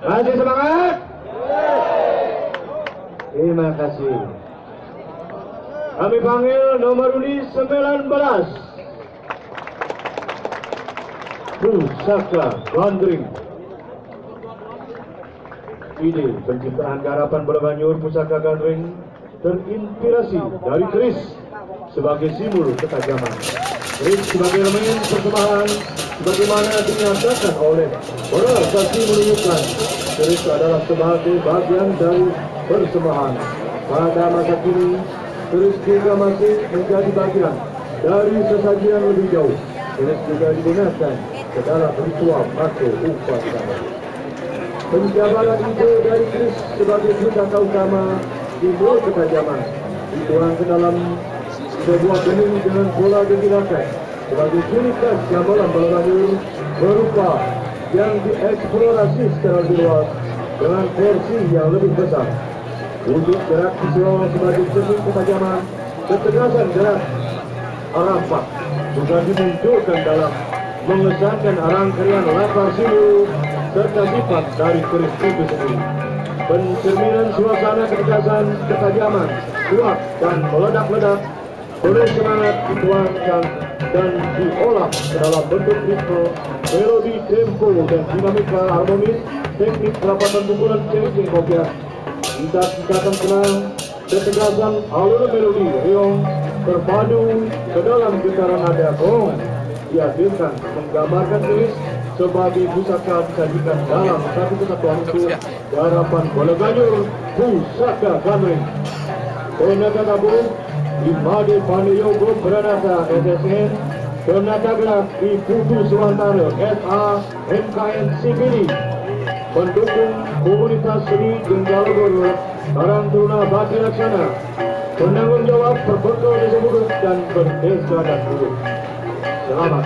Masih semangat? Terima kasih. Kami panggil nomor undi 19. Pusaka Gandring. Ide penciptaan garapan Bola Banjur Pusaka Gandring terinspirasi dari keris sebagai simbol ketajaman. Keris sebagai elemen persembahan sebagaimana dinyatakan oleh para saksi menunjukkan keris adalah sebagai bagian dari persembahan. Pada masa kini, keris juga masih menjadi bagian dari sesajian lebih jauh. Keris juga digunakan ke dalam ritual atau upacara. Penjabaran ide dari keris sebagai pusaka utama simbol ketajaman dituang ke dalam sebuah bening dengan bola digunakan sebagai ciri khas gamelan Bola Banjur berupa yang dieksplorasi secara lebih luas dengan versi yang lebih besar. Wujud gerak visual sebagai cermin ketajaman, ketegasan gerak arapak juga dimunculkan dalam mengesankan rangkaian latar silu serta sifat dari keris itu sendiri. Pencerminan suasana ketegasan, ketajaman, kuat dan meledak-ledak, penuh semangat dituangkan dan diolah ke dalam bentuk ritme, melodi, tempo, dan dinamika harmonis, teknik perapatan pukulan cengking kopiah, ikatan kenal, ketegasan alur melodi riong terpadu ke dalam getaran nada gong dihadirkan menggambarkan keris sebagai pusaka disajikan dalam satu kesatuan utuh garapan Bola Banjur Pusaka Gandring. Penata tabung Imade Pandeyogo Pranata SSN, penata gerak di Putu Suwantara SA MKN CPD, pendukung komunitas seni Jenggala Karang Taruna Bakti Laksana, penanggung jawab perbekal desa Buduk dan berdesa dan Buduk. Selamat.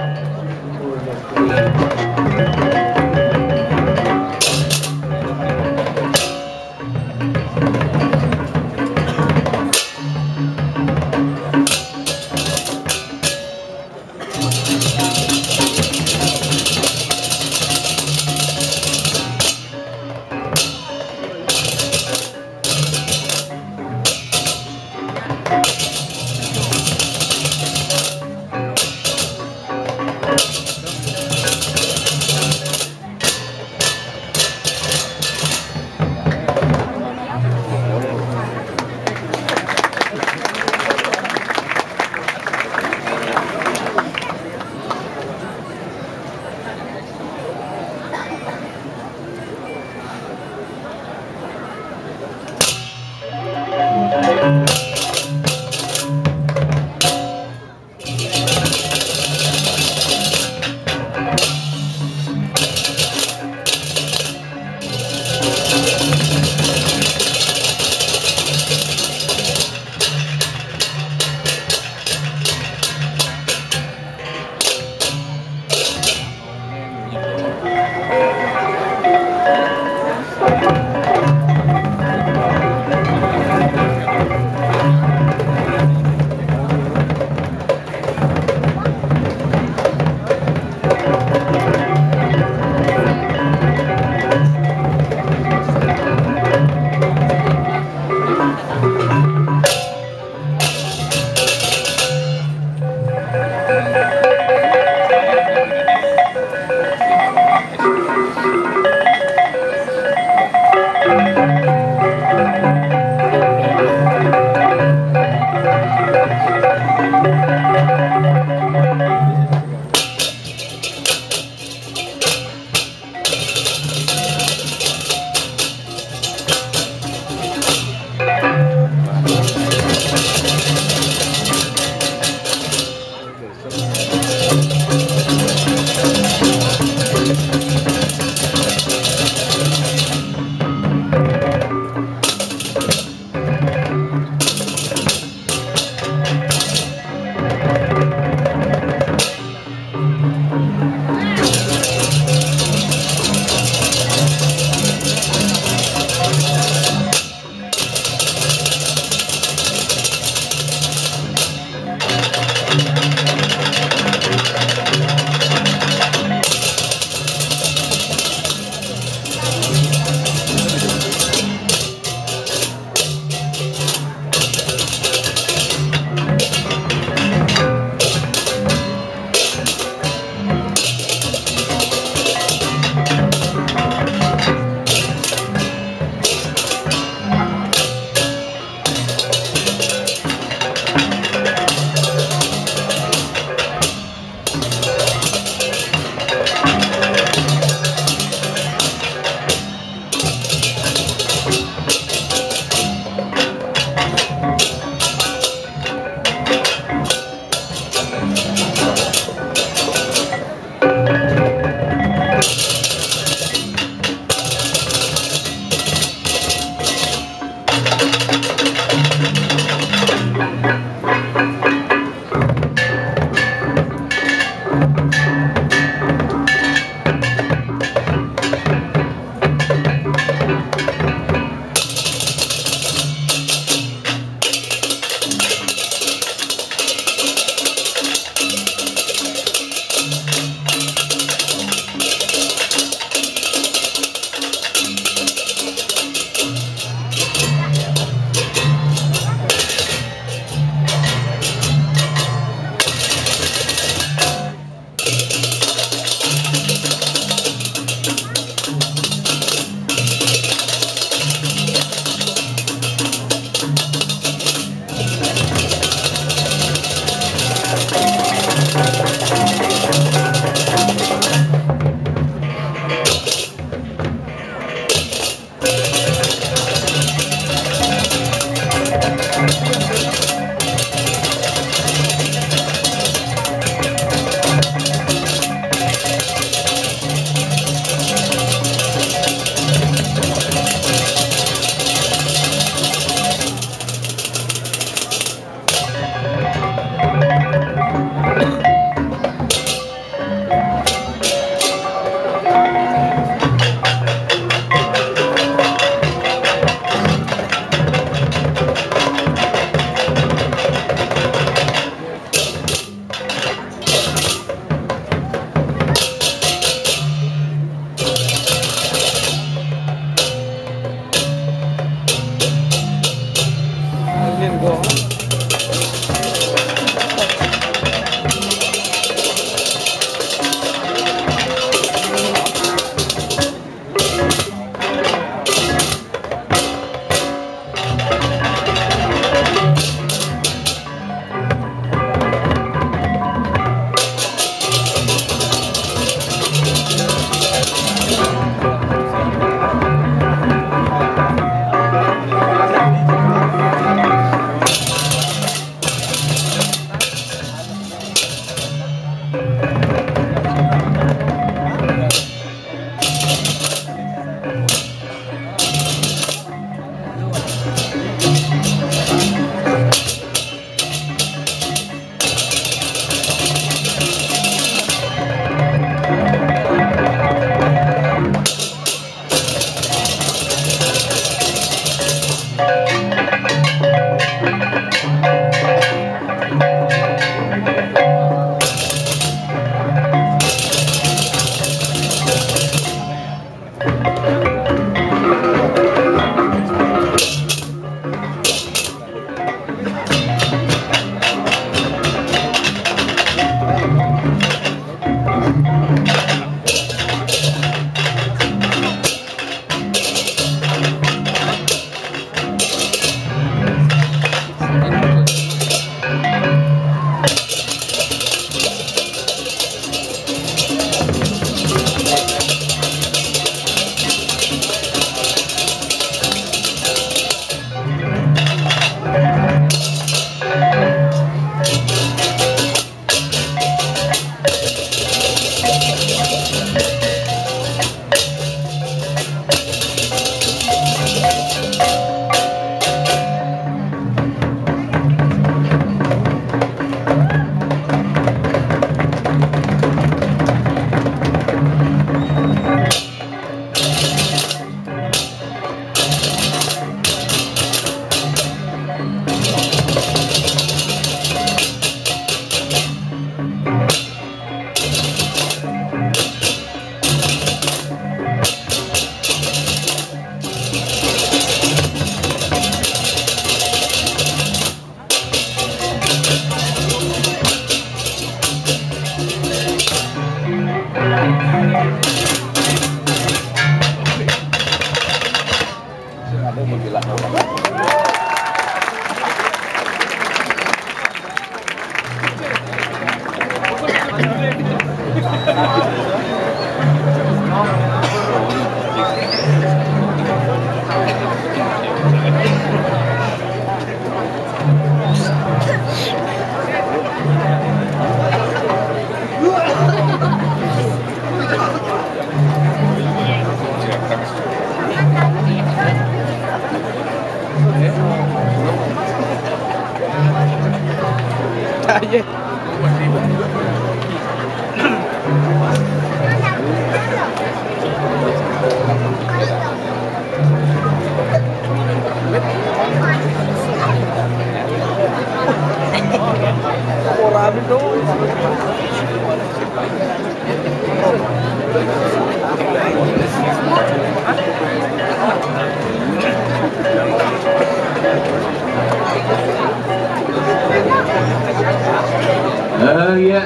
Ya,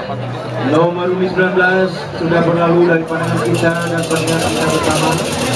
nomor 19 sudah berlalu dari pandangan kita dan pandangan kita bersama.